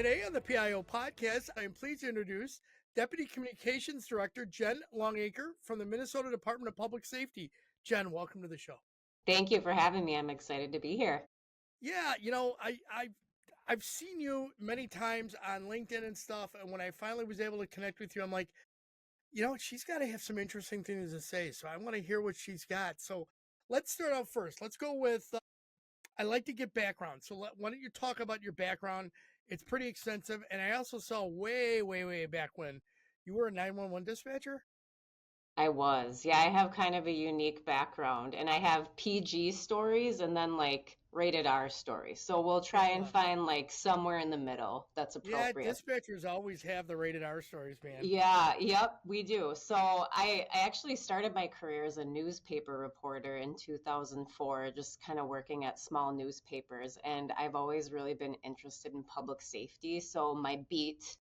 Today on the PIO podcast, I am pleased to introduce Deputy Communications Director Jen Longaecker from the Minnesota Department of Public Safety. Jen, welcome to the show. Thank you for having me. I'm excited to be here. Yeah, I've seen you many times on LinkedIn and stuff, and when I finally was able to connect with you, I'm like, she's got to have some interesting things to say, so I want to hear what she's got. So let's start out first. Let's go with, I like to get background. So why don't you talk about your background? It's pretty extensive, and I also saw way, way, way back when you were a 911 dispatcher. I was. Yeah, I have kind of a unique background, and I have PG stories and then like rated R stories. So we'll try and find like somewhere in the middle that's appropriate. Yeah, dispatchers always have the rated R stories, man. Yeah, yep, we do. So I actually started my career as a newspaper reporter in 2004, just kind of working at small newspapers. And I've always really been interested in public safety. So my beat,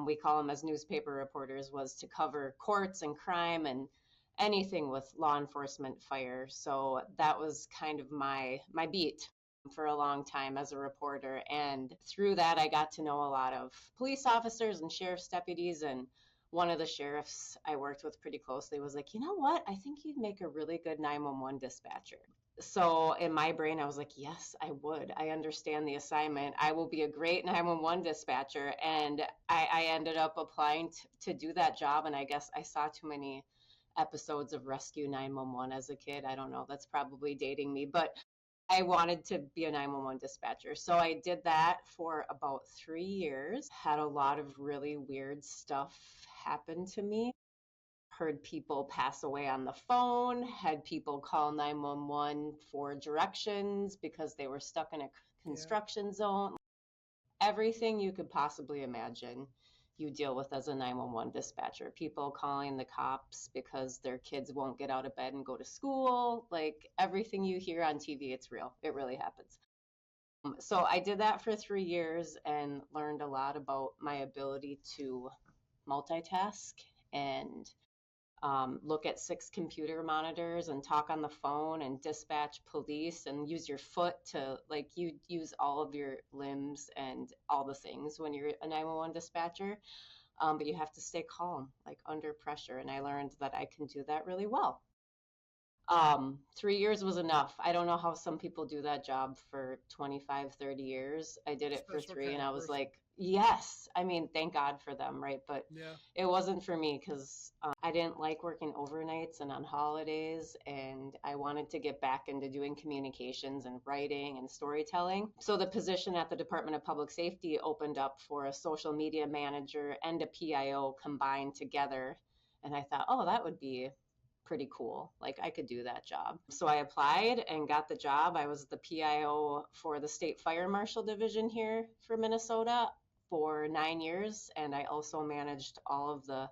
we call them as newspaper reporters, was to cover courts and crime and anything with law enforcement, fire. So that was kind of my beat for a long time as a reporter. And through that, I got to know a lot of police officers and sheriff's deputies. And one of the sheriffs I worked with pretty closely was like, you know what? I think you'd make a really good 911 dispatcher. So in my brain, I was like, yes, I would. I understand the assignment. I will be a great 911 dispatcher. And I ended up applying to do that job. And I guess I saw too many episodes of Rescue 911 as a kid. I don't know. That's probably dating me. But I wanted to be a 911 dispatcher. So I did that for about 3 years, had a lot of really weird stuff happen to me. Heard people pass away on the phone, had people call 911 for directions because they were stuck in a construction zone. Everything you could possibly imagine you deal with as a 911 dispatcher. People calling the cops because their kids won't get out of bed and go to school. Like everything you hear on TV, it's real. It really happens. So I did that for 3 years and learned a lot about my ability to multitask and look at 6 computer monitors and talk on the phone and dispatch police and use your foot to you use all of your limbs and all the things when you're a 911 dispatcher. But you have to stay calm, like under pressure. And I learned that I can do that really well. 3 years was enough. I don't know how some people do that job for 25, 30 years. I did it for 3 and I was like, yes. I mean, thank God for them, right? But it wasn't for me because I didn't like working overnights and on holidays. And I wanted to get back into doing communications and writing and storytelling. So the position at the Department of Public Safety opened up for a social media manager and a PIO combined together. And I thought, oh, that would be pretty cool. Like I could do that job. So I applied and got the job. I was the PIO for the State Fire Marshal Division here for Minnesota for 9 years. And I also managed all of the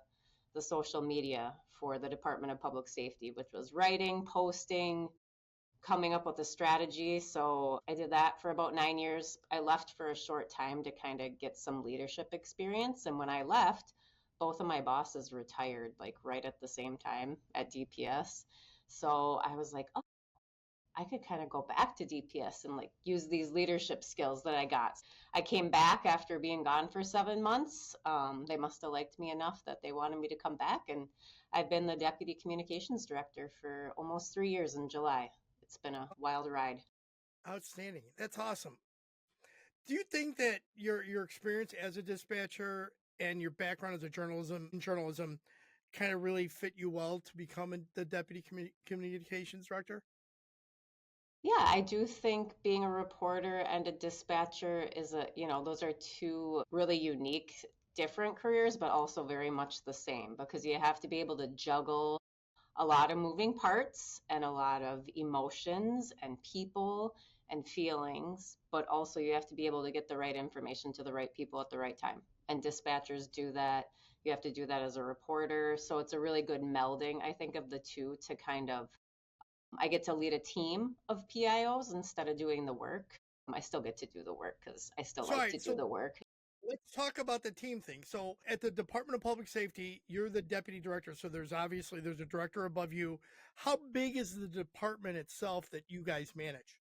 social media for the Department of Public Safety, which was writing, posting, coming up with a strategy. So I did that for about 9 years. I left for a short time to kind of get some leadership experience. And when I left, both of my bosses retired like right at the same time at DPS. So I was like, oh, I could kind of go back to DPS and like use these leadership skills that I got. I came back after being gone for 7 months. They must have liked me enough that they wanted me to come back. And I've been the Deputy Communications Director for almost 3 years in July. It's been a wild ride. Outstanding. That's awesome. Do you think that your experience as a dispatcher and your background as a journalism kind of really fit you well to become the Deputy Communications Director? Yeah, I do think being a reporter and a dispatcher is those are two really unique, different careers, but also very much the same because you have to be able to juggle a lot of moving parts and a lot of emotions and people and feelings, but also you have to be able to get the right information to the right people at the right time. And dispatchers do that. You have to do that as a reporter. So it's a really good melding, I think, of the two to kind of, I get to lead a team of PIOs instead of doing the work. I still get to do the work because I still like to do the work. Let's talk about the team thing. So at the Department of Public Safety, you're the deputy director. So there's a director above you. How big is the department itself that you guys manage?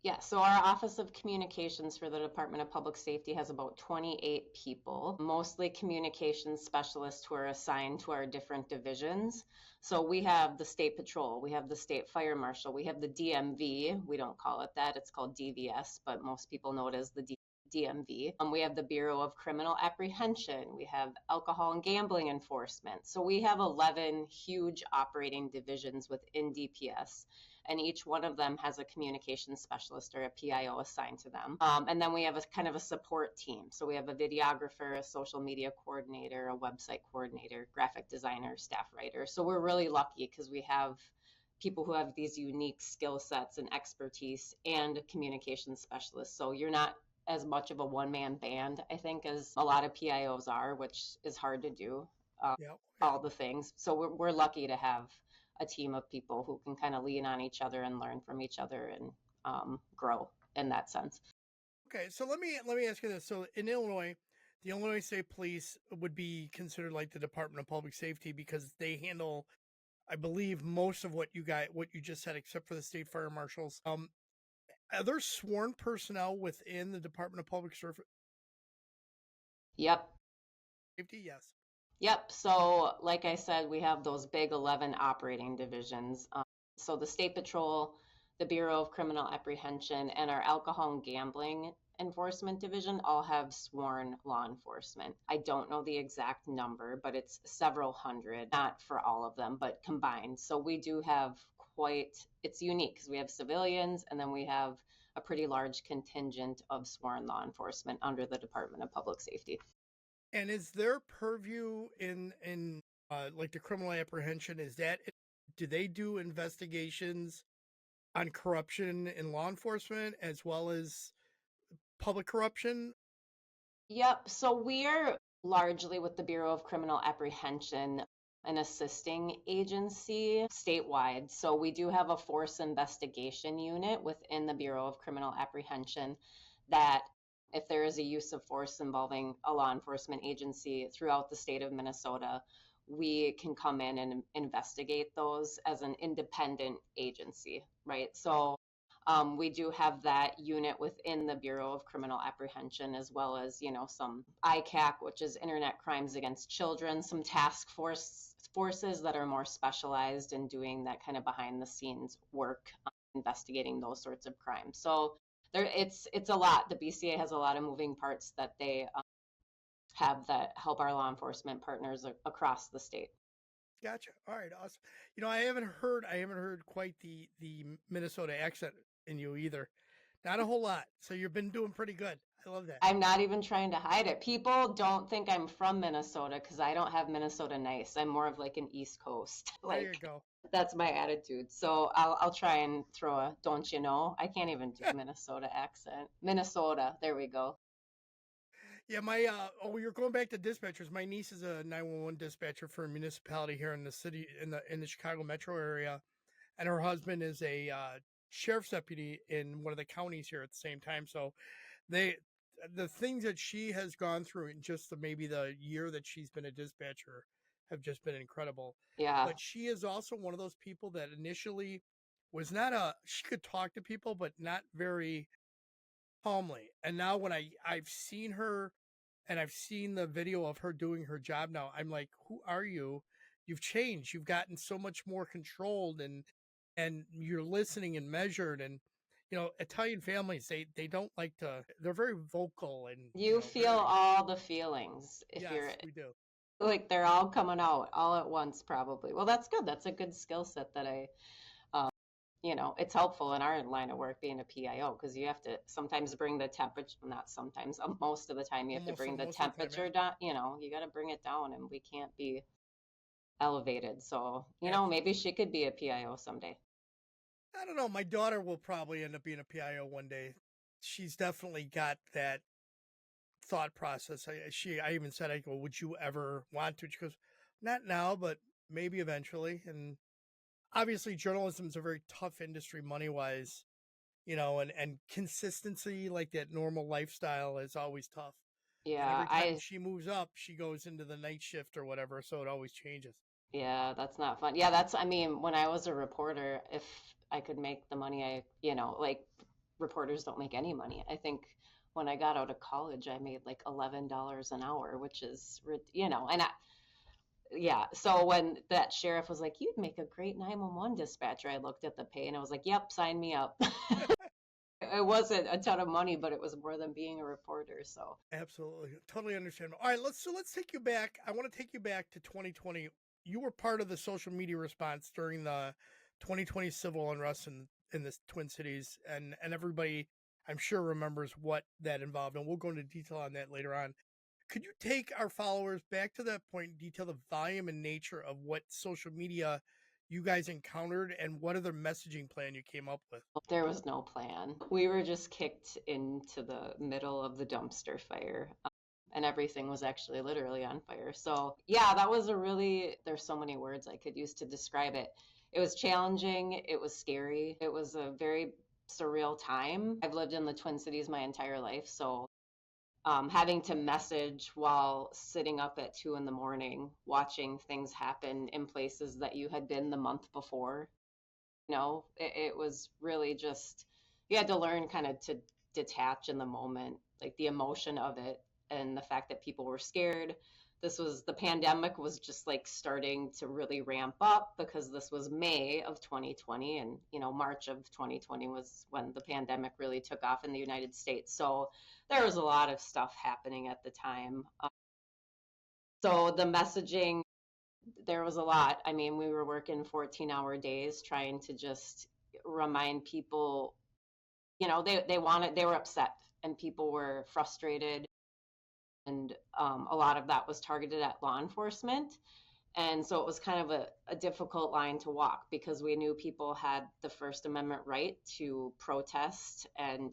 Yeah, so our Office of Communications for the Department of Public Safety has about 28 people, mostly communications specialists who are assigned to our different divisions. So we have the State Patrol, we have the State Fire Marshal, we have the DMV. We don't call it that, it's called DVS, but most people know it as the DMV. We have the Bureau of Criminal Apprehension. We have Alcohol and Gambling Enforcement. So we have 11 huge operating divisions within DPS, and each one of them has a communications specialist or a PIO assigned to them. And then we have a kind of a support team. So we have a videographer, a social media coordinator, a website coordinator, graphic designer, staff writer. So we're really lucky because we have people who have these unique skill sets and expertise and communication specialists. So you're not as much of a one-man band, I think, as a lot of PIOs are, which is hard to do, Yeah, all the things. So we're lucky to have a team of people who can kind of lean on each other and learn from each other and grow in that sense. Okay, so let me ask you this. So in Illinois, the Illinois State Police would be considered like the Department of Public Safety because they handle, I believe, most of what you just said, except for the state fire marshals. Are there sworn personnel within the Department of Public Yep. Safety? Yes. Yep. So, like I said, we have those big 11 operating divisions. So, the State Patrol, the Bureau of Criminal Apprehension, and our Alcohol and Gambling Enforcement Division all have sworn law enforcement. I don't know the exact number, but it's several hundred, not for all of them, but combined. So, we do have it's unique because we have civilians and then we have a pretty large contingent of sworn law enforcement under the Department of Public Safety. And is their purview in like the criminal apprehension? Do they do investigations on corruption in law enforcement as well as public corruption? Yep. So we're largely with the Bureau of Criminal Apprehension, an assisting agency statewide. So we do have a force investigation unit within the Bureau of Criminal Apprehension that if there is a use of force involving a law enforcement agency throughout the state of Minnesota, we can come in and investigate those as an independent agency, right? So we do have that unit within the Bureau of Criminal Apprehension, as well as, some ICAC, which is Internet Crimes Against Children, some forces that are more specialized in doing that kind of behind the scenes work, investigating those sorts of crimes. So it's a lot. The BCA has a lot of moving parts that they have that help our law enforcement partners across the state. Gotcha. All right, awesome. I haven't heard quite the Minnesota accent in you either. Not a whole lot. So you've been doing pretty good. I love that. I'm not even trying to hide it. People don't think I'm from Minnesota because I don't have Minnesota nice. I'm more of like an East Coast. There you Like go. that's my attitude. So I'll try and throw a don't you know? I can't even do Minnesota accent. Minnesota, there we go. Yeah, you're going back to dispatchers. My niece is a 911 dispatcher for a municipality here in the city in the Chicago metro area, and her husband is a sheriff's deputy in one of the counties here at the same time. So they the things that she has gone through in just maybe the year that she's been a dispatcher have just been incredible. Yeah. But she is also one of those people that initially was not she could talk to people, but not very calmly. And now when I've seen her and I've seen the video of her doing her job now, I'm like, who are you? You've changed. You've gotten so much more controlled and you're listening and measured. And Italian families, they don't like to, they're very vocal and You feel very, all the feelings if yes, you're we do. like they're all coming out all at once probably. Well, that's good. That's a good skill set that it's helpful in our line of work being a PIO because you have to sometimes bring the temperature, not sometimes, most of the time you have to bring the Most of the time, temperature down, you got to bring it down and we can't be elevated. So, absolutely. maybe she could be a PIO someday. I don't know. My daughter will probably end up being a PIO one day. She's definitely got that thought process. I even said, I go, would you ever want to? She goes, not now, but maybe eventually. And obviously, journalism is a very tough industry money wise, and consistency, like that normal lifestyle, is always tough. And Yeah, every time I she moves up, she goes into the night shift or whatever. So it always changes. yeah, that's not fun. Yeah, I mean, when I was a reporter, if I could make the money like reporters don't make any money. I think when I got out of college, I made like $11 an hour, which is, and yeah. So when that sheriff was like, "You'd make a great 911 dispatcher," I looked at the pay and I was like, "Yep, sign me up." It wasn't a ton of money, but it was more than being a reporter. So Absolutely. Totally understandable. All right, let's take you back. I want to take you back to 2020. You were part of the social media response during the 2020 civil unrest in the Twin Cities, and everybody I'm sure remembers what that involved, and we'll go into detail on that later on. Could you take our followers back to that point and detail the volume and nature of what social media you guys encountered and what other messaging plan you came up with? there was no plan. We were just kicked into the middle of the dumpster fire. And everything was actually literally on fire. So, yeah, that was there's so many words I could use to describe it. It was challenging. It was scary. It was a very surreal time. I've lived in the Twin Cities my entire life. So, having to message while sitting up at 2 in the morning, watching things happen in places that you had been the month before, it was really just, you had to learn kind of to detach in the moment, like the emotion of it and the fact that people were scared. The pandemic was just like starting to really ramp up because this was May of 2020, and March of 2020 was when the pandemic really took off in the United States. So there was a lot of stuff happening at the time. So the messaging, there was a lot. I mean, we were working 14-hour days trying to just remind people, they were upset and people were frustrated. And a lot of that was targeted at law enforcement. And so it was kind of a difficult line to walk because we knew people had the First Amendment right to protest and,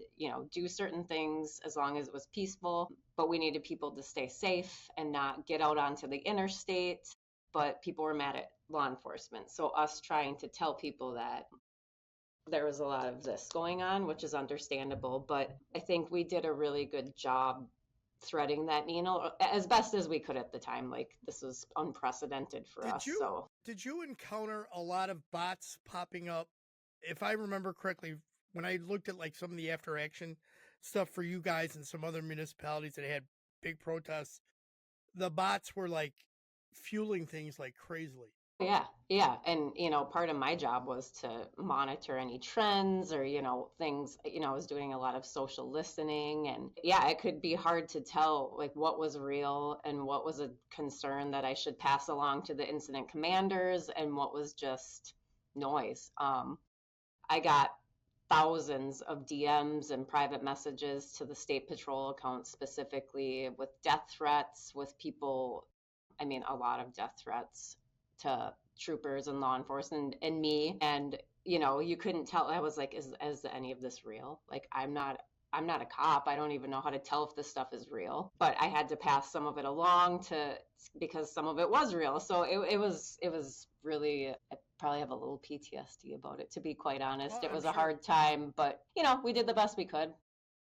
do certain things as long as it was peaceful. But we needed people to stay safe and not get out onto the interstate. But people were mad at law enforcement. So us trying to tell people that there was a lot of this going on, which is understandable. But I think we did a really good job threading that needle as best as we could at the time. Like, this was unprecedented for Did us. you So did you encounter a lot of bots popping up? If I remember correctly, when I looked at like some of the after action stuff for you guys and some other municipalities that had big protests, the bots were like fueling things like crazily. yeah, yeah. And, part of my job was to monitor any trends or, things, I was doing a lot of social listening. And yeah, it could be hard to tell like what was real and what was a concern that I should pass along to the incident commanders and what was just noise. I got thousands of DMs and private messages to the state patrol account specifically with death threats, with people, I mean, a lot of death threats to troopers and law enforcement and me. And, you couldn't tell. I was like, is any of this real? Like, I'm not a cop. I don't even know how to tell if this stuff is real. But I had to pass some of it along because some of it was real. So it was really, I probably have a little PTSD about it, to be quite honest. Oh, It I'm was a sure. hard time, but we did the best we could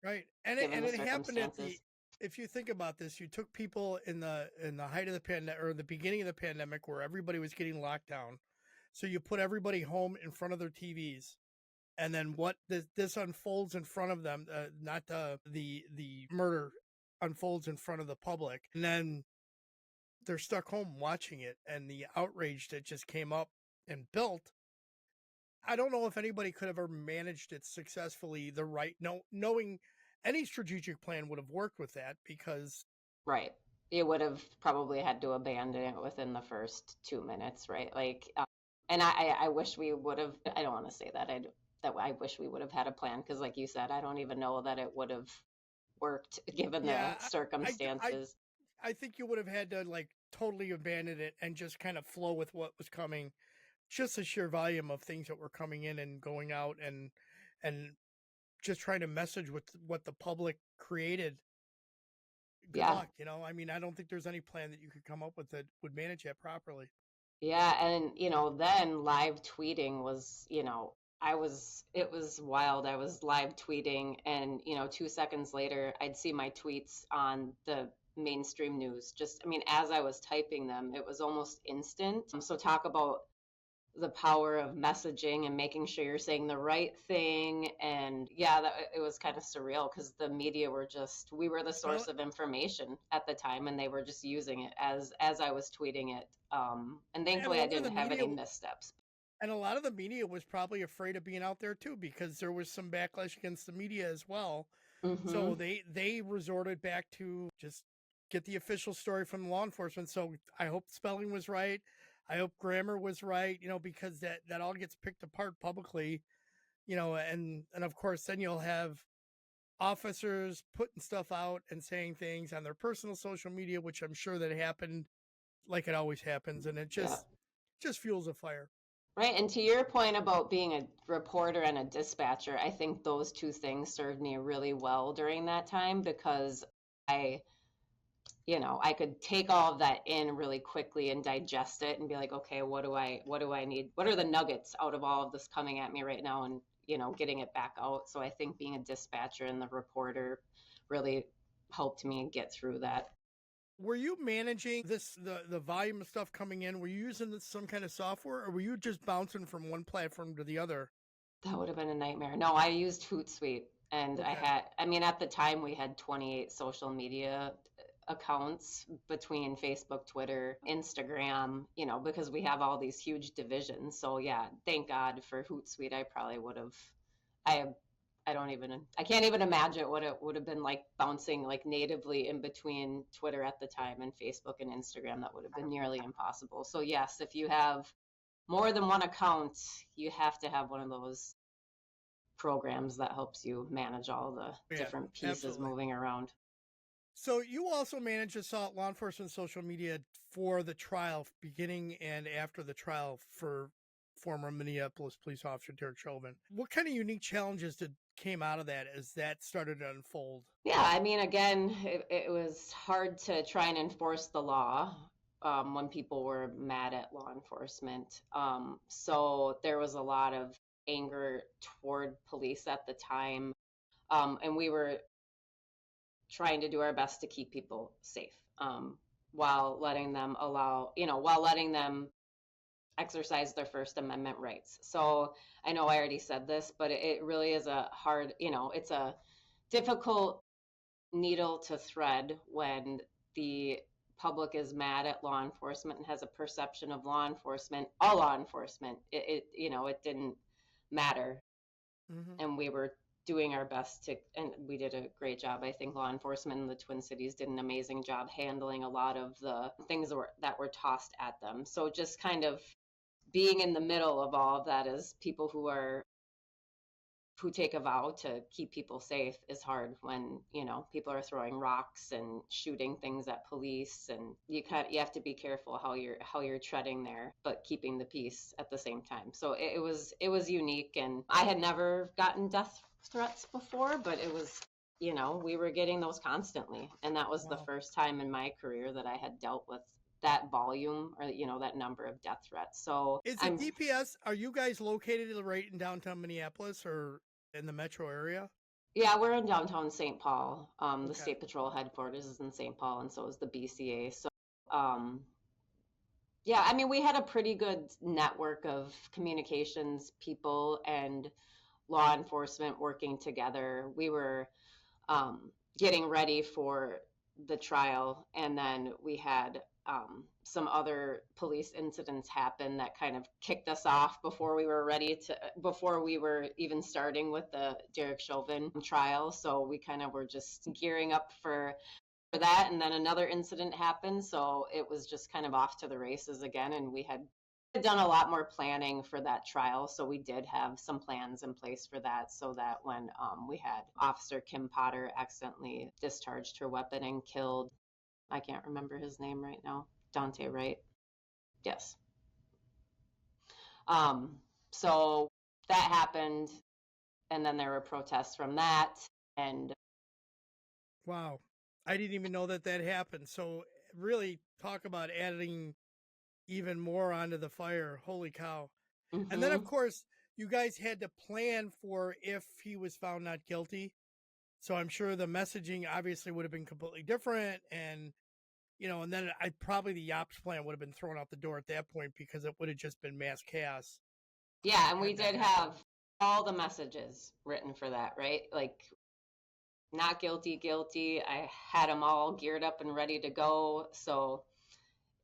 Right. And given the it happened at circumstances. if you think about this, you took people in the height of the pandemic or the beginning of the pandemic where everybody was getting locked down. So you put everybody home in front of their TVs, and then what this unfolds in front of them, not the murder unfolds in front of the public, and then they're stuck home watching it, and the outrage that just came up and built. I don't know if anybody could have ever managed it successfully. The right no knowing any strategic plan would have worked with that because Right. You would have probably had to abandon it within the first 2 minutes, right? Like, and I wish we would have. I don't want to say that. I wish we would have had a plan because, like you said, I don't even know that it would have worked given yeah, the I I circumstances. I think you would have had to like totally abandon it and just kind of flow with what was coming. Just the sheer volume of things that were coming in and going out, and just trying to message with what the public created. Good Yeah, luck, I mean, I don't think there's any plan that you could come up with that would manage that properly. yeah, and then live tweeting was, it was wild. I was live tweeting, and 2 seconds later, I'd see my tweets on the mainstream news. Just, I mean, as I was typing them, it was almost instant. So talk about the power of messaging and making sure you're saying the right thing. And yeah, it was kind of surreal because the media were just, we were the source Well, of information at the time, and they were just using it as I was tweeting it. And and a thankfully I lot of the didn't have media any missteps. and a lot of the media was probably afraid of being out there too, because there was some backlash against the media as well. So Hmm. they resorted back to just get the official story from law enforcement. So I hope spelling was right. I hope grammar was right, because that all gets picked apart publicly, and of course then you'll have officers putting stuff out and saying things on their personal social media, which I'm sure that happened like it always happens, and it Yeah. just fuels a fire. Right. And to your point about being a reporter and a dispatcher, I think those two things served me really well during that time because I, I could take all of that in really quickly and digest it and be like, okay, what do I need? What are the nuggets out of all of this coming at me right now? And, getting it back out. So I think being a dispatcher and the reporter really helped me get through that. Were you managing the volume of stuff coming in? Were you using some kind of software, or were you just bouncing from one platform to the other? That would have been a nightmare. No, I used Hootsuite, and Okay. I mean, at the time we had 28 social media accounts between Facebook, Twitter, Instagram, because we have all these huge divisions. So yeah, thank God for Hootsuite. I probably would have, I, I can't even imagine what it would have been like bouncing like natively in between Twitter at the time and Facebook and Instagram. That would have been nearly impossible. So yes, if you have more than one account, you have to have one of those programs that helps you manage all the Yeah, different pieces absolutely. moving around. So you also managed assault law enforcement social media for the trial, beginning and after the trial for former Minneapolis police officer Derek Chauvin. What kind of unique challenges came out of that as that started to unfold? Yeah, I mean, again, it was hard to try and enforce the law when people were mad at law enforcement. So there was a lot of anger toward police at the time. And we were trying to do our best to keep people safe, while letting them while letting them exercise their First Amendment rights. So I know I already said this, but it really is a hard, it's a difficult needle to thread when the public is mad at law enforcement and has a perception of law enforcement, all law enforcement. It didn't matter, Hmm. and we were doing our best to, and we did a great job. I think law enforcement in the Twin Cities did an amazing job handling a lot of the things that were tossed at them. So just kind of being in the middle of all of that as people who take a vow to keep people safe is hard when people are throwing rocks and shooting things at police, and you have to be careful how you're treading there but keeping the peace at the same time. So it was unique, and I had never gotten death threats before, but it was, we were getting those constantly, and that was the Wow. first time in my career that I had dealt with that volume, or that number of death threats. So Is it I'm DPS? Are you guys located right in downtown Minneapolis or in the metro area? Yeah, we're in downtown St. Paul. The Okay. State Patrol headquarters is in St. Paul, and so is the BCA. So, um, yeah, I mean, we had a pretty good network of communications people and law enforcement working together. We were getting ready for the trial, and then we had some other police incidents happen that kind of kicked us off before we were even starting with the Derek Chauvin trial. So we kind of were just gearing up for that, and then another incident happened, so it was just kind of off to the races again, and we had done a lot more planning for that trial, so we did have some plans in place for that, so that when we had Officer Kim Potter accidentally discharged her weapon and killed, I can't remember his name right now, Dante, right? Yes. um, so that happened, and then there were protests from that, and Wow. I didn't even know that happened. So really talk about adding even more onto the fire. Holy cow. And then of mhm. course, you guys had to plan for if he was found not guilty. So I'm sure the messaging obviously would have been completely different, and and then I probably the ops plan would have been thrown out the door at that point because it would have just been mass chaos Yeah, and we had that did happened. have all the messages written for that, right? Like not guilty, guilty. I had them all geared up and ready to go. So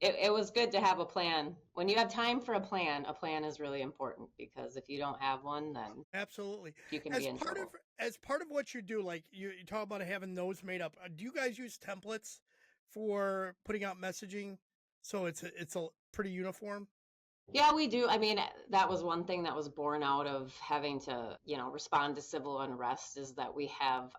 it was good to have a plan. When you have time for a plan is really important because if you don't have one, then Absolutely. you can be As in part of trouble. as part of what you do, like you talk about having those made up. Do you guys use templates for putting out messaging so it's a pretty uniform? Yeah, we do. I mean, that was one thing that was born out of having to, respond to civil unrest is that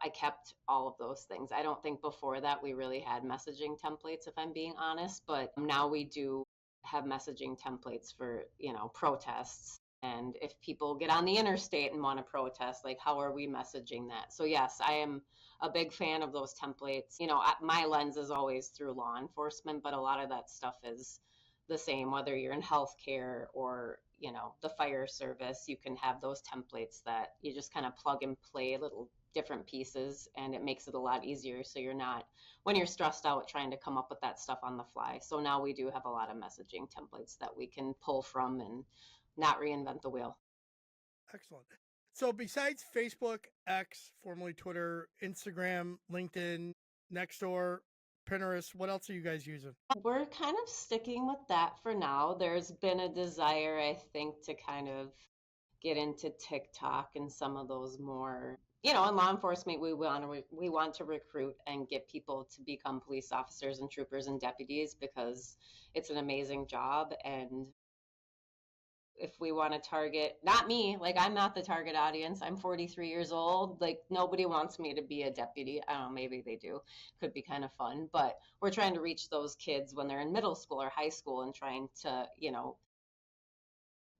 I kept all of those things. I don't think before that we really had messaging templates, if I'm being honest, but now we do have messaging templates for, protests. And if people get on the interstate and want to protest, like how are we messaging that? So, yes, I am a big fan of those templates. My lens is always through law enforcement, but a lot of that stuff is the same whether you're in healthcare or the fire service. You can have those templates that you just kind of plug and play little different pieces, and it makes it a lot easier so you're not when you're stressed out trying to come up with that stuff on the fly. So now we do have a lot of messaging templates that we can pull from and not reinvent the wheel. Excellent. So besides Facebook, X, formerly Twitter, Instagram, LinkedIn, Nextdoor, Pinterest, what else are you guys using? We're kind of sticking with that for now. There's been a desire, I think, to kind of get into TikTok and some of those more, in law enforcement, we want to recruit and get people to become police officers and troopers and deputies because it's an amazing job. And if we want to target, not me, like I'm not the target audience. I'm 43 years old. Like nobody wants me to be a deputy. I don't know, maybe they do. Could be kind of fun, but we're trying to reach those kids when they're in middle school or high school and trying to,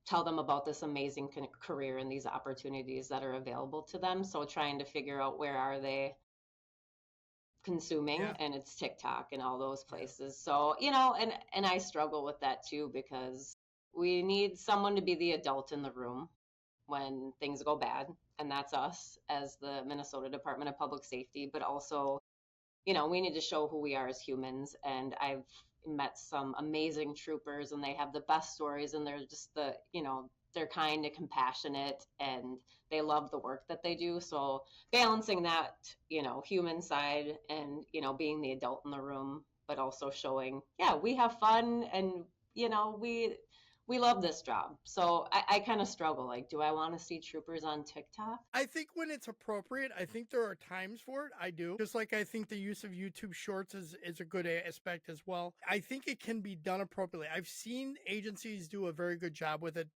tell them about this amazing career and these opportunities that are available to them. So trying to figure out where are they consuming, Yeah, and it's TikTok and all those yeah. places. So, and I struggle with that too because we need someone to be the adult in the room when things go bad, and that's us as the Minnesota Department of Public Safety, but also we need to show who we are as humans. And I've met some amazing troopers and they have the best stories and they're just they're kind and compassionate and they love the work that they do. So balancing that, human side and, being the adult in the room, but also showing, yeah, we have fun and, we love this job. So I kind of struggle. Like, do I want to see troopers on TikTok? I think when it's appropriate, I think there are times for it. I do. Just like I think the use of YouTube Shorts is a good aspect as well. I think it can be done appropriately. I've seen agencies do a very good job with it.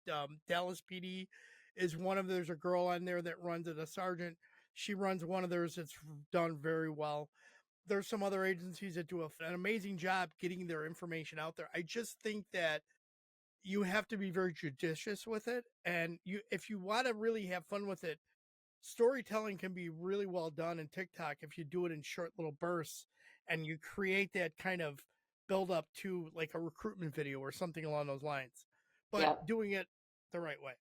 Dallas PD is one of there's a girl on there that runs it, a sergeant. She runs one of theirs that's done very well. There's some other agencies that do an amazing job getting their information out there. I just think that you have to be very judicious with it, and if you want to really have fun with it, storytelling can be really well done in TikTok if you do it in short little bursts and you create that kind of build up to like a recruitment video or something along those lines, but Yep. doing it the right way.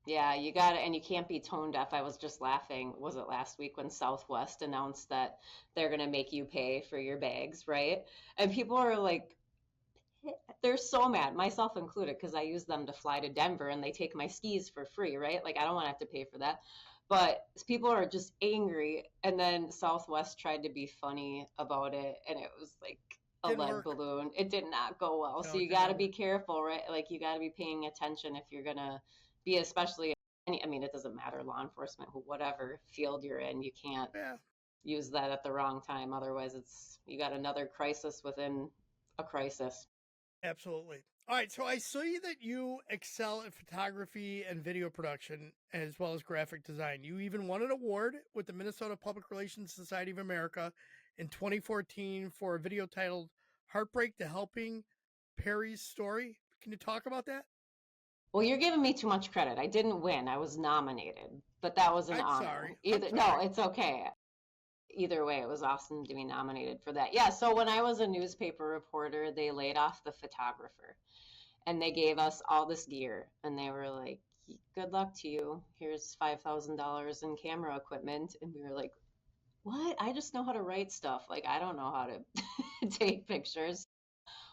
Yeah, you got it. And you can't be tone deaf. I was just laughing. Was it last week when Southwest announced that they're going to make you pay for your bags, right? And people are like, they're so mad, myself included, because I use them to fly to Denver and they take my skis for free, right? Like, I don't want to have to pay for that. But people are just angry. And then Southwest tried to be funny about it. And it was like a Didn't lead work. balloon. It did not go well. So No, it you did got not to be work. careful, right? Like, you got to be paying attention if you're going to be, especially, I mean, it doesn't matter, law enforcement, whatever field you're in, you can't Yeah, use that at the wrong time. Otherwise, you got another crisis within a crisis. absolutely. All right, so I see that you excel at photography and video production as well as graphic design. You even won an award with the Minnesota Public Relations Society of America in 2014 for a video titled Heartbreak to Helping Perry's Story. Can you talk about that? Well, you're giving me too much credit. I didn't win. I was nominated, but that was an I'm honor. sorry. I'm Either no, sorry. it's okay. Either way, it was awesome to be nominated for that. Yeah, so when I was a newspaper reporter, they laid off the photographer and they gave us all this gear and they were like, "Good luck to you. Here's $5,000 in camera equipment." And we were like, what? I just know how to write stuff. Like, I don't know how to take pictures.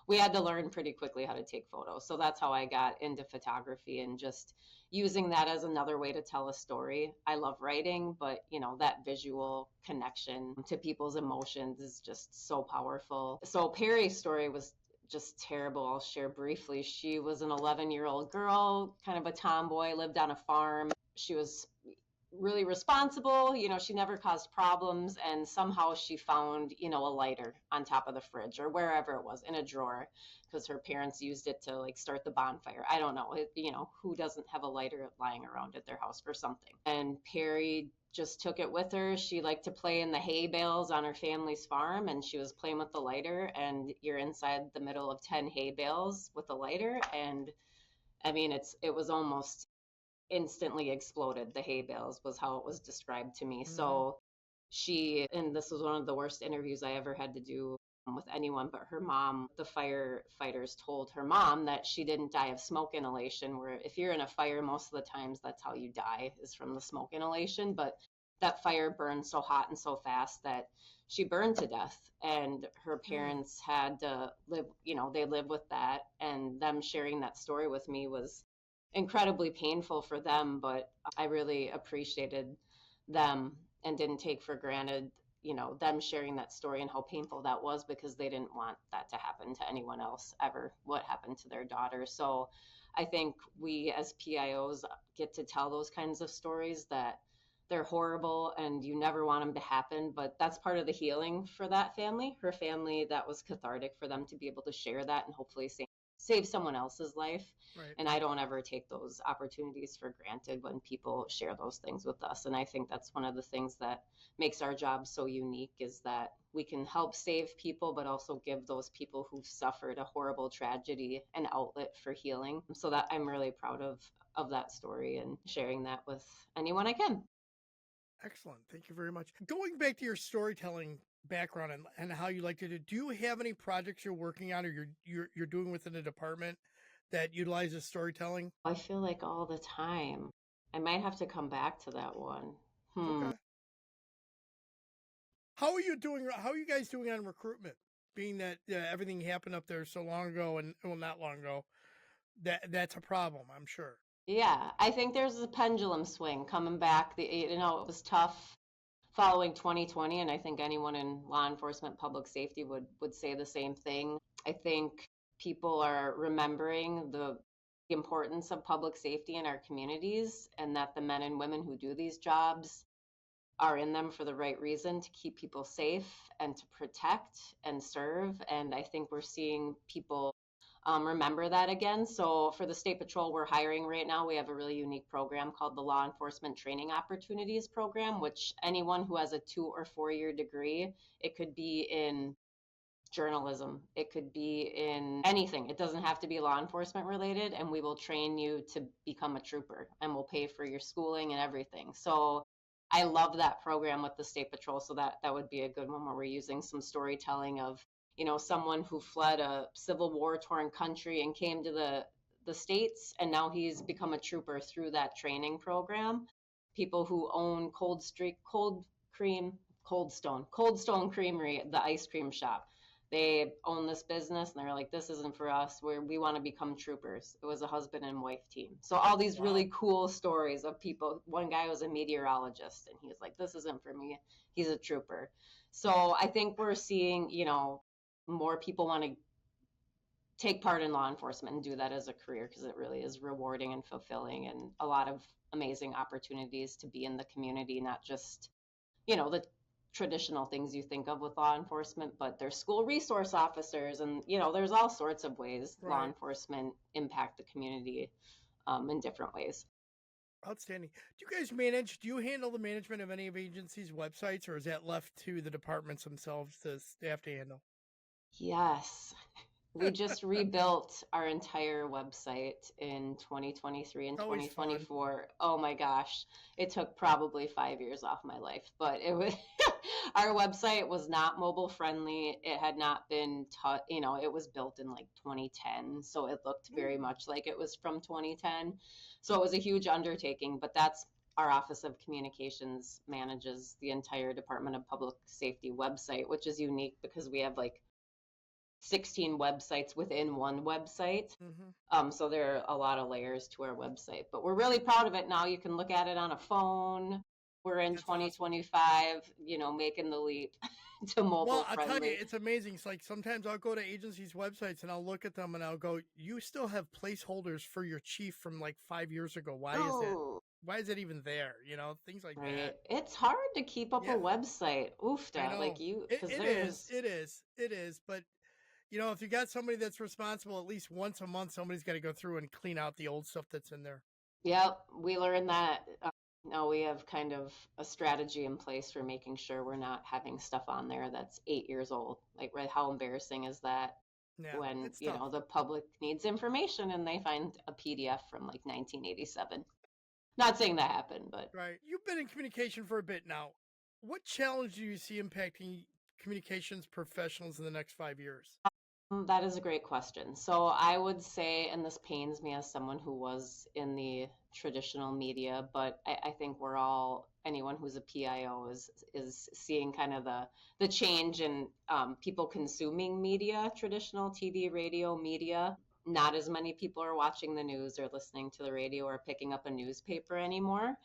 We had to learn pretty quickly how to take photos. So that's how I got into photography and just using that as another way to tell a story. I love writing, but that visual connection to people's emotions is just so powerful. So Perry's story was just terrible. I'll share briefly. She was an 11-year-old girl, kind of a tomboy, lived on a farm. She was really responsible. She never caused problems. And somehow she found, a lighter on top of the fridge or wherever it was in a drawer because her parents used it to like start the bonfire. I don't know. Who doesn't have a lighter lying around at their house for something? And Perry just took it with her. She liked to play in the hay bales on her family's farm, and she was playing with the lighter. And you're inside the middle of 10 hay bales with a lighter. And I mean, it was almost instantly exploded. The hay bales was how it was described to me. Mm-hmm. So and this was one of the worst interviews I ever had to do with anyone, but her mom, the firefighters told her mom that she didn't die of smoke inhalation, where if you're in a fire, most of the times that's how you die, is from the smoke inhalation. But that fire burned so hot and so fast that she burned to death. And her parents had to live, they live with that. And them sharing that story with me was incredibly painful for them, but I really appreciated them and didn't take for granted, them sharing that story and how painful that was, because they didn't want that to happen to anyone else ever, what happened to their daughter. So I think we as PIOs get to tell those kinds of stories that they're horrible and you never want them to happen, but that's part of the healing for that family. Her family, that was cathartic for them to be able to share that and hopefully save someone else's life. Right. And I don't ever take those opportunities for granted when people share those things with us. And I think that's one of the things that makes our job so unique, is that we can help save people, but also give those people who've suffered a horrible tragedy an outlet for healing. So that I'm really proud of that story and sharing that with anyone I can. Excellent. Thank you very much. Going back to your storytelling background and how you like to do you have any projects you're working on or you're doing within the department that utilizes storytelling? I feel like all the time. I might have to come back to that one. Okay. How are you guys doing on recruitment? Being that everything happened up there so long ago, and well, not long ago, that's a problem, I'm sure. Yeah, I think there's a pendulum swing coming back. It was tough following 2020, and I think anyone in law enforcement, public safety would say the same thing. I think people are remembering the importance of public safety in our communities, and that the men and women who do these jobs are in them for the right reason, to keep people safe and to protect and serve. And I think we're seeing people remember that again. So for the State Patrol, we're hiring right now. We have a really unique program called the Law Enforcement Training Opportunities Program, which anyone who has a 2 or 4 year degree, it could be in journalism, it could be in anything. It doesn't have to be law enforcement related, and we will train you to become a trooper, and we'll pay for your schooling and everything. So I love that program with the State Patrol. So that would be a good one, where we're using some storytelling of, someone who fled a Civil War torn country and came to the States, and now he's become a trooper through that training program. People who own Cold Stone Creamery, the ice cream shop. They own this business and they're like, this isn't for us. We want to become troopers. It was a husband and wife team. So all these really cool stories of people. One guy was a meteorologist and he was like, this isn't for me. He's a trooper. So I think we're seeing, more people want to take part in law enforcement and do that as a career, because it really is rewarding and fulfilling, and a lot of amazing opportunities to be in the community, not just, the traditional things you think of with law enforcement, but there's school resource officers, and there's all sorts of ways law enforcement impact the community in different ways. Outstanding. Do you handle the management of any of agencies' websites, or is that left to the departments themselves to staff to handle? Yes. We just rebuilt our entire website in 2023 and 2024. Oh my gosh. It took probably 5 years off my life, but it was our website was not mobile friendly. It had not been it was built in like 2010, so it looked very much like it was from 2010. So it was a huge undertaking, but that's our Office of Communications manages the entire Department of Public Safety website, which is unique because we have like 16 websites within one website. Hmm. So there are a lot of layers to our website, but we're really proud of it now. You can look at it on a phone. We're in That's awesome. 2025, making the leap to Well, mobile I'll tell you, friendly. it's amazing. It's like sometimes I'll go to agencies' websites and I'll look at them and I'll go, "You still have placeholders for your chief from like 5 years ago. Why is that? Oh, Why is it even there? Things like right. that." It's hard to keep up a Yeah, website. I Oofta, like know. you, It, because it is. there's, It is. It is. But if you got somebody that's responsible, at least once a month, somebody's got to go through and clean out the old stuff that's in there. yep, we learned that. Now we have kind of a strategy in place for making sure we're not having stuff on there that's 8 years old. Like, right, how embarrassing is that Yeah, when, it's tough. the public needs information and they find a PDF from like 1987? Not saying that happened, but Right. You've been in communication for a bit now. What challenge do you see impacting communications professionals in the next 5 years? That is a great question. So I would say, and this pains me as someone who was in the traditional media, but I think anyone who's a PIO is seeing kind of the change in people consuming media, traditional TV, radio, media. Not as many people are watching the news or listening to the radio or picking up a newspaper anymore.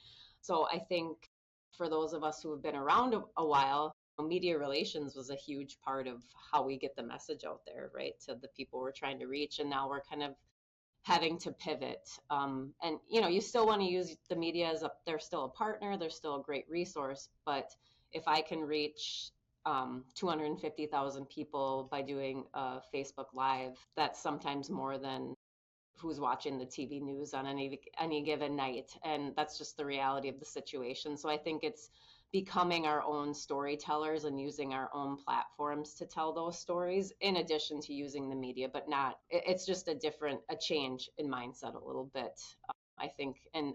So I think for those of us who have been around a while, media relations was a huge part of how we get the message out there, right, to the people we're trying to reach. And now we're kind of having to pivot. And you still want to use the media they're still a partner, they're still a great resource. But if I can reach 250,000 people by doing a Facebook Live, that's sometimes more than who's watching the TV news on any given night, and that's just the reality of the situation. So I think it's becoming our own storytellers and using our own platforms to tell those stories in addition to using the media, but not it's just a change in mindset a little bit. I think, and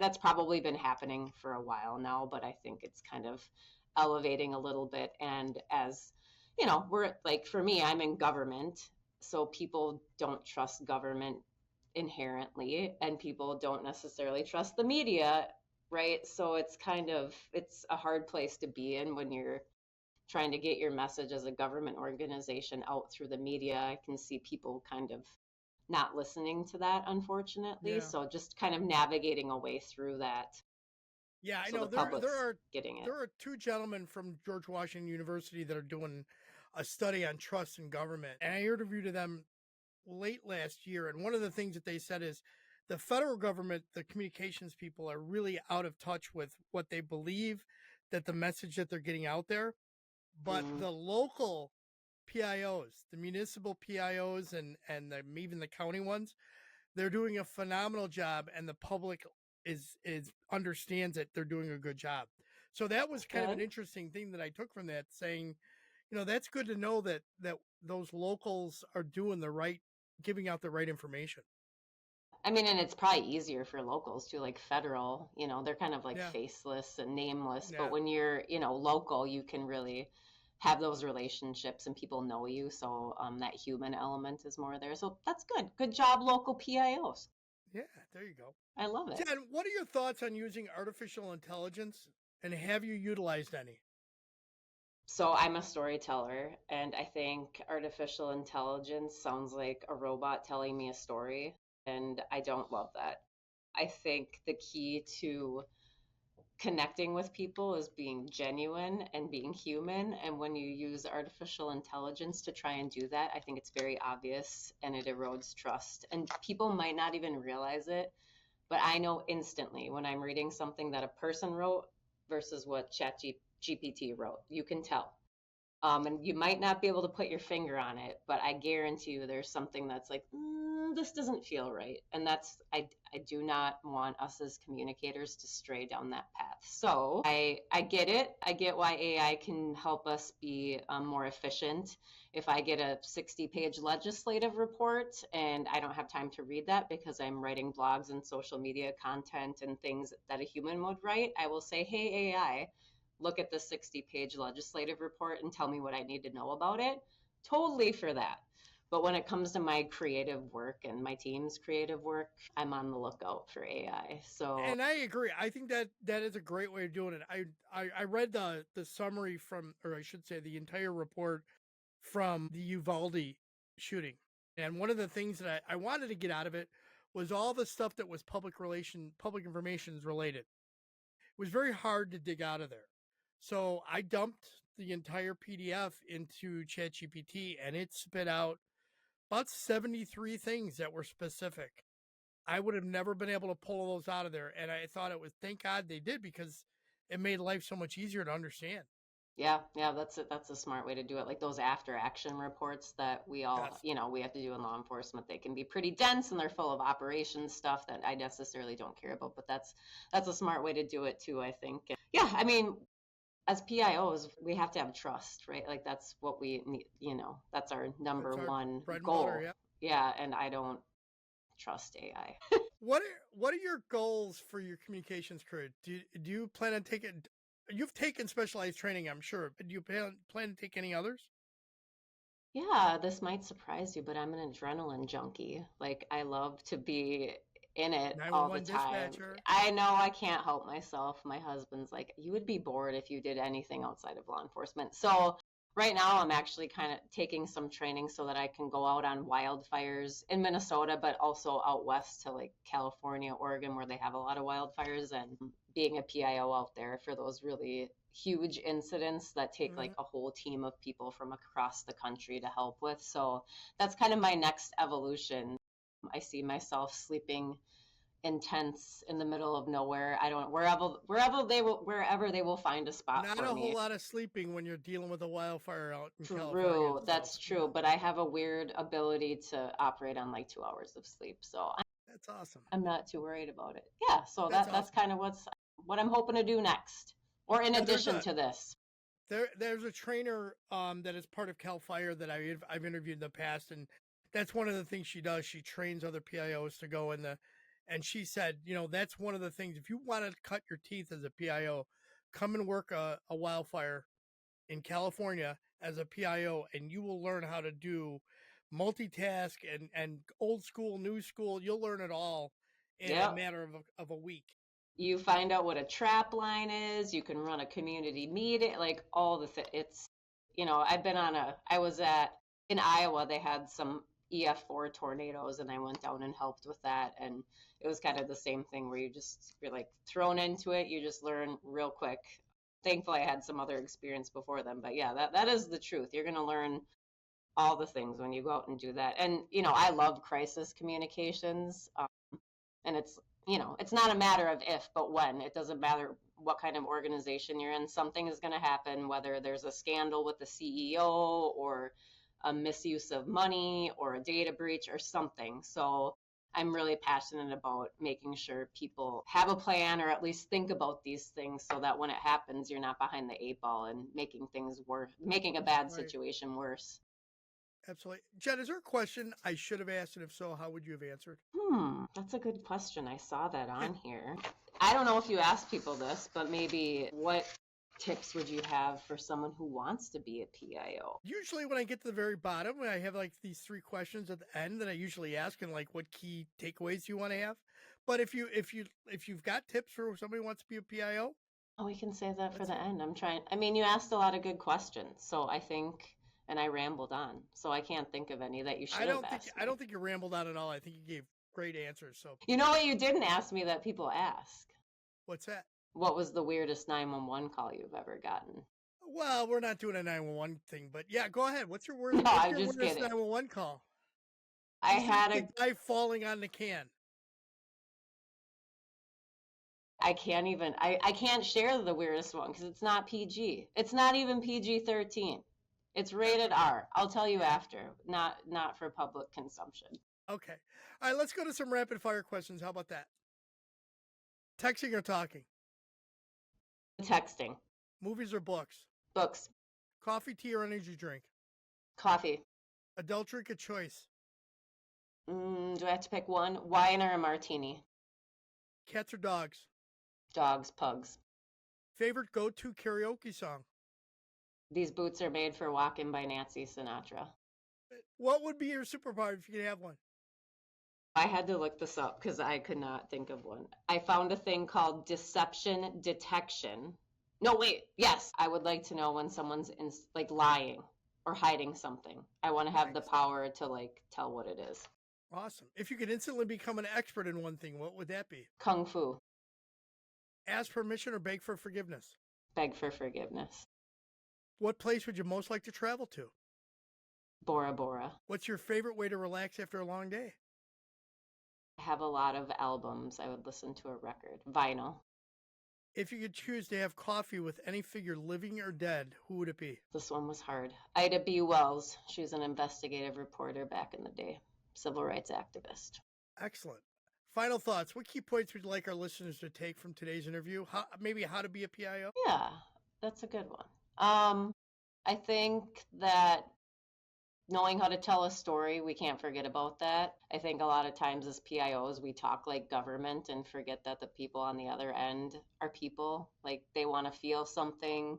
that's probably been happening for a while now, but I think it's kind of elevating a little bit. And as we're like, for me, I'm in government, so people don't trust government inherently, and people don't necessarily trust the media, right? So it's a hard place to be in when you're trying to get your message as a government organization out through the media. I can see people kind of not listening to that, unfortunately. Yeah. So just kind of navigating a way through that Yeah, I so know the there public's are getting it. there are two gentlemen from George Washington University that are doing a study on trust in government. And I interviewed them late last year, and one of the things that they said is the federal government, the communications people are really out of touch with what they believe that the message that they're getting out there, but Mm, the local PIOs, the municipal PIOs and even the county ones, they're doing a phenomenal job, and the public is understands that they're doing a good job. So that was that's kind of an good. interesting thing that I took from that, saying, that's good to know that those locals are doing the right, giving out the right information. I mean, and it's probably easier for locals too, like federal, they're kind of like Yeah, faceless and nameless. But yeah, when you're, local, you can really have those relationships and people know you. So that human element is more there. So that's good. Good job, local PIOs. yeah. There you go. I love it. Dan, what are your thoughts on using artificial intelligence, and have you utilized any? So I'm a storyteller, and I think artificial intelligence sounds like a robot telling me a story, and I don't love that. I think the key to connecting with people is being genuine and being human. And when you use artificial intelligence to try and do that, I think it's very obvious and it erodes trust. And people might not even realize it, but I know instantly when I'm reading something that a person wrote versus what ChatGPT wrote. You can tell. And you might not be able to put your finger on it, but I guarantee you there's something that's like, this doesn't feel right. And I do not want us as communicators to stray down that path. So I get it. I get why AI can help us be more efficient. If I get a 60-page legislative report and I don't have time to read that because I'm writing blogs and social media content and things that a human would write, I will say, hey, AI, look at the 60-page legislative report and tell me what I need to know about it. Totally for that. But when it comes to my creative work and my team's creative work, I'm on the lookout for AI. So And I agree. I think that that is a great way of doing it. I read the summary from, or I should say, the entire report from the Uvalde shooting, and one of the things that I wanted to get out of it was all the stuff that was public information related. It was very hard to dig out of there, so I dumped the entire PDF into ChatGPT, and it spit out about 73 things that were specific. I would have never been able to pull those out of there. And I thought it was, thank God they did, because it made life so much easier to understand. yeah, yeah, that's a smart way to do it. Like those after action reports that we all, Yes. we have to do in law enforcement, they can be pretty dense and they're full of operations stuff that I necessarily don't care about, but that's a smart way to do it too, I think. And yeah, I mean, as PIOs, we have to have trust, right? Like that's what we need, that's our number That's our one bread and butter. goal. Yeah. Yeah, and I don't trust AI. What are your goals for your communications career? Do you plan on taking, you've taken specialized training, I'm sure, but do you plan to take any others? Yeah, this might surprise you, but I'm an adrenaline junkie. Like, I love to be in it all the 911 time. dispatcher. I know I can't help myself. My husband's like, you would be bored if you did anything outside of law enforcement. So, right now, I'm actually kind of taking some training so that I can go out on wildfires in Minnesota, but also out west to like California, Oregon, where they have a lot of wildfires, and being a PIO out there for those really huge incidents that take like Mhm. a whole team of people from across the country to help with. So that's kind of my next evolution. I see myself sleeping in tents in the middle of nowhere. I don't wherever they will find a spot Not for a whole me. lot of sleeping when you're dealing with a wildfire out in California. True, So that's yeah, true. But I have a weird ability to operate on like 2 hours of sleep. So that's awesome. I'm not too worried about it. Yeah, so That's that's awesome. kind of what I'm hoping to do next. Or in Yeah, there's addition a to this. there's a trainer that is part of Cal Fire that I've interviewed in the past, and that's one of the things she does. She trains other PIOs to go in the, and she said, that's one of the things. If you want to cut your teeth as a PIO, come and work a wildfire in California as a PIO, and you will learn how to do multitask and old school, new school. You'll learn it all in a Yep. matter of a week. You find out what a trap line is. You can run a community meeting, like all it's, I was in Iowa, they had some EF4 tornadoes and I went down and helped with that. And it was kind of the same thing where you're like thrown into it. You just learn real quick. Thankfully, I had some other experience before them, but yeah, that is the truth. You're going to learn all the things when you go out and do that. And, I love crisis communications. And it's not a matter of if but when. It doesn't matter what kind of organization you're in. Something is going to happen, whether there's a scandal with the CEO or a misuse of money or a data breach or something. So I'm really passionate about making sure people have a plan or at least think about these things so that when it happens, you're not behind the eight ball and making things worse, making a bad Right. situation worse. Absolutely. Jen, is there a question I should have asked? And if so, how would you have answered? That's a good question. I saw that on here. I don't know if you ask people this, but maybe what tips would you have for someone who wants to be a PIO? Usually, when I get to the very bottom, I have like these three questions at the end that I usually ask, and like, what key takeaways you want to have. But if you've got tips for somebody who wants to be a PIO, Oh, we can save that for let's the hear. end. I mean, you asked a lot of good questions, so I think, and I rambled on, so I can't think of any that you I should have don't think asked I me. don't think you rambled on at all. I think you gave great answers. So You know what you didn't ask me that people ask? what's that? What was the weirdest 911 call you've ever gotten? Well, we're not doing a 911 thing, but yeah, go ahead. What's your No, word? What's I'm your just weirdest kidding. 911 call? I This is had the a guy falling on the can. I can't even I can't share the weirdest one because it's not PG. It's not even PG-13. It's That's rated okay. R. I'll tell you after. Not for public consumption. Okay. All right, let's go to some rapid fire questions. How about that? Texting or talking? Texting. Movies or books? Books. Coffee, tea, or energy drink? Coffee. Adult drink of choice? Do I have to pick one? Wine or a martini? Cats or dogs? Dogs, pugs. Favorite go-to karaoke song? These boots are made for walking by Nancy Sinatra. What would be your superpower if you could have one? I had to look this up because I could not think of one. I found a thing called deception detection. No, wait. Yes, I would like to know when someone's like lying or hiding something. I want to have the Nice. power to like tell what it is. Awesome. If you could instantly become an expert in one thing, what would that be? Kung Fu. Ask permission or beg for forgiveness? Beg for forgiveness. What place would you most like to travel to? Bora Bora. What's your favorite way to relax after a long day? I have a lot of albums. I would listen to a record. Vinyl. If you could choose to have coffee with any figure living or dead, who would it be? This one was hard. Ida B. Wells. She was an investigative reporter back in the day. Civil rights activist. Excellent. Final thoughts. What key points would you like our listeners to take from today's interview? Maybe how to be a PIO? Yeah, that's a good one. I think that knowing how to tell a story, we can't forget about that. I think a lot of times as PIOs, we talk like government and forget that the people on the other end are people. Like they want to feel something.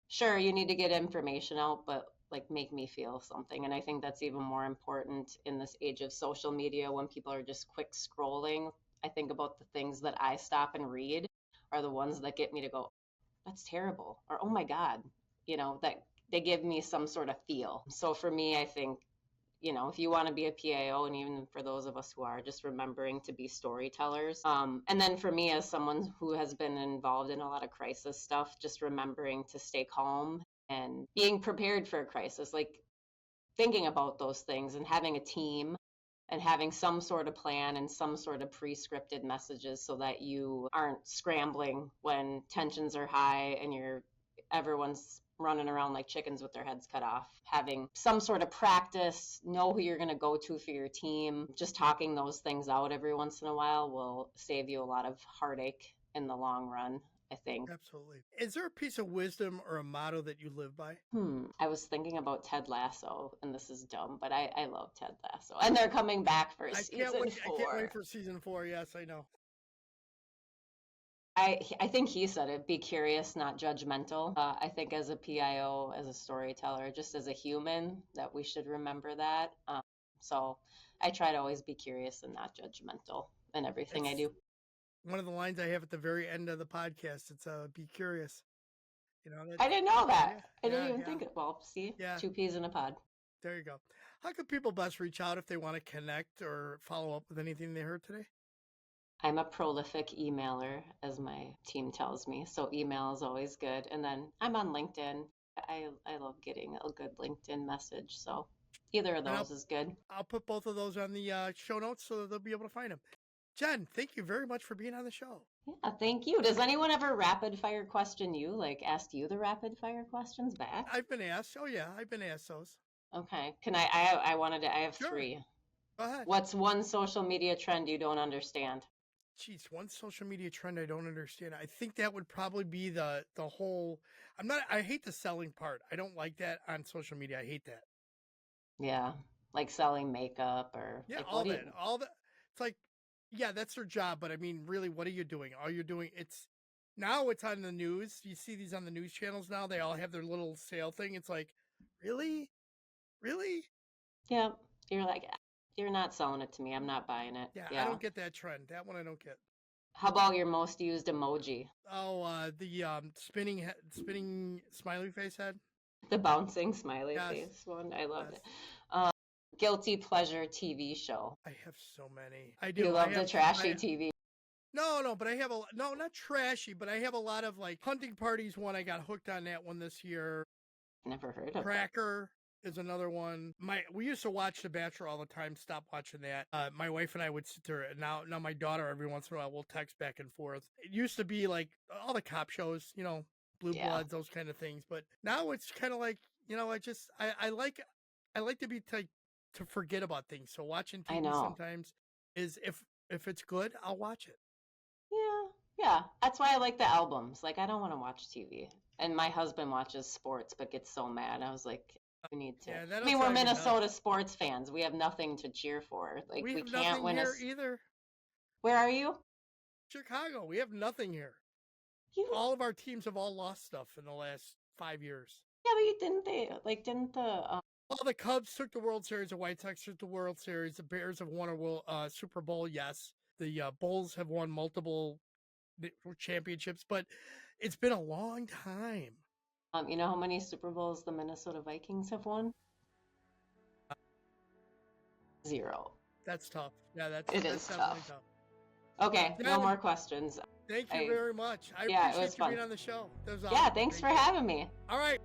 Sure, you need to get information out, but like make me feel something. And I think that's even more important in this age of social media when people are just quick scrolling. I think about the things that I stop and read are the ones that get me to go, that's terrible, or oh my God, that they give me some sort of feel. So for me, I think, if you want to be a PIO, and even for those of us who are, just remembering to be storytellers. And then for me, as someone who has been involved in a lot of crisis stuff, just remembering to stay calm and being prepared for a crisis, like thinking about those things and having a team and having some sort of plan and some sort of pre-scripted messages so that you aren't scrambling when tensions are high and everyone's running around like chickens with their heads cut off. Having some sort of practice, know who you're going to go to for your team. Just talking those things out every once in a while will save you a lot of heartache in the long run, I think. Absolutely. Is there a piece of wisdom or a motto that you live by? I was thinking about Ted Lasso, and this is dumb, but I love Ted Lasso. And they're coming back for season 4. I can't wait for season 4. Yes, I know. I think he said it, be curious, not judgmental. I think as a PIO, as a storyteller, just as a human, that we should remember that. So I try to always be curious and not judgmental in everything I do. One of the lines I have at the very end of the podcast, it's be curious. I didn't know that. I didn't even think it. Well, see, 2 peas in a pod. There you go. How can people best reach out if they want to connect or follow up with anything they heard today? I'm a prolific emailer, as my team tells me. So email is always good. And then I'm on LinkedIn. I love getting a good LinkedIn message. So either of those is good. I'll put both of those on the show notes so that they'll be able to find them. Jen, thank you very much for being on the show. Yeah, thank you. Does anyone ever rapid fire question you? Like ask you the rapid fire questions back? I've been asked. Oh yeah, I've been asked those. Okay. Can I have Sure. 3. Go ahead. What's one social media trend you don't understand? Geez, one social media trend I don't understand. I think that would probably be the whole. I hate the selling part. I don't like that on social media. I hate that. Yeah, like selling makeup or Yeah, like, all that. It's like, yeah, that's their job. But I mean, really, what are you doing? All you're doing, it's on the news. You see these on the news channels now. They all have their little sale thing. It's like, really? Yeah, you're like, you're not selling it to me. I'm not buying it. Yeah, I don't get that trend. That one I don't get. How about your most used emoji? Oh, the spinning smiley face head. The bouncing smiley face one. I love it. Guilty pleasure TV show. I have so many. I do. You love the trashy TV. No, but I have not trashy, but I have a lot of like hunting parties. One I got hooked on that one this year. Never heard of Cracker is another one. We used to watch The Bachelor all the time. Stop watching that. My wife and I would sit there, and now my daughter every once in a while will text back and forth. It used to be like all the cop shows, Blue Bloods, those kind of things. But now it's kind of like, I like to be to forget about things. So watching TV sometimes is if it's good, I'll watch it. Yeah. That's why I like the albums. Like I don't want to watch TV. And my husband watches sports but gets so mad. I was like, we need to. Yeah, I mean, we're Minnesota sports fans. We have nothing to cheer for. Like we can't win here either. Where are you? Chicago. We have nothing here. All of our teams have all lost stuff in the last 5 years. Yeah, but didn't the Well, the Cubs took the World Series, the White Sox took the World Series, the Bears have won a Super Bowl, yes. The Bulls have won multiple championships, but it's been a long time. You know how many Super Bowls the Minnesota Vikings have won? 0. That's tough. Yeah, It that's is definitely tough. tough. Okay, no more questions. Thank you I very much. I Yeah, it was appreciate you fun. being on the show. That was Yeah, awesome. thanks Thank for you. having me. All right.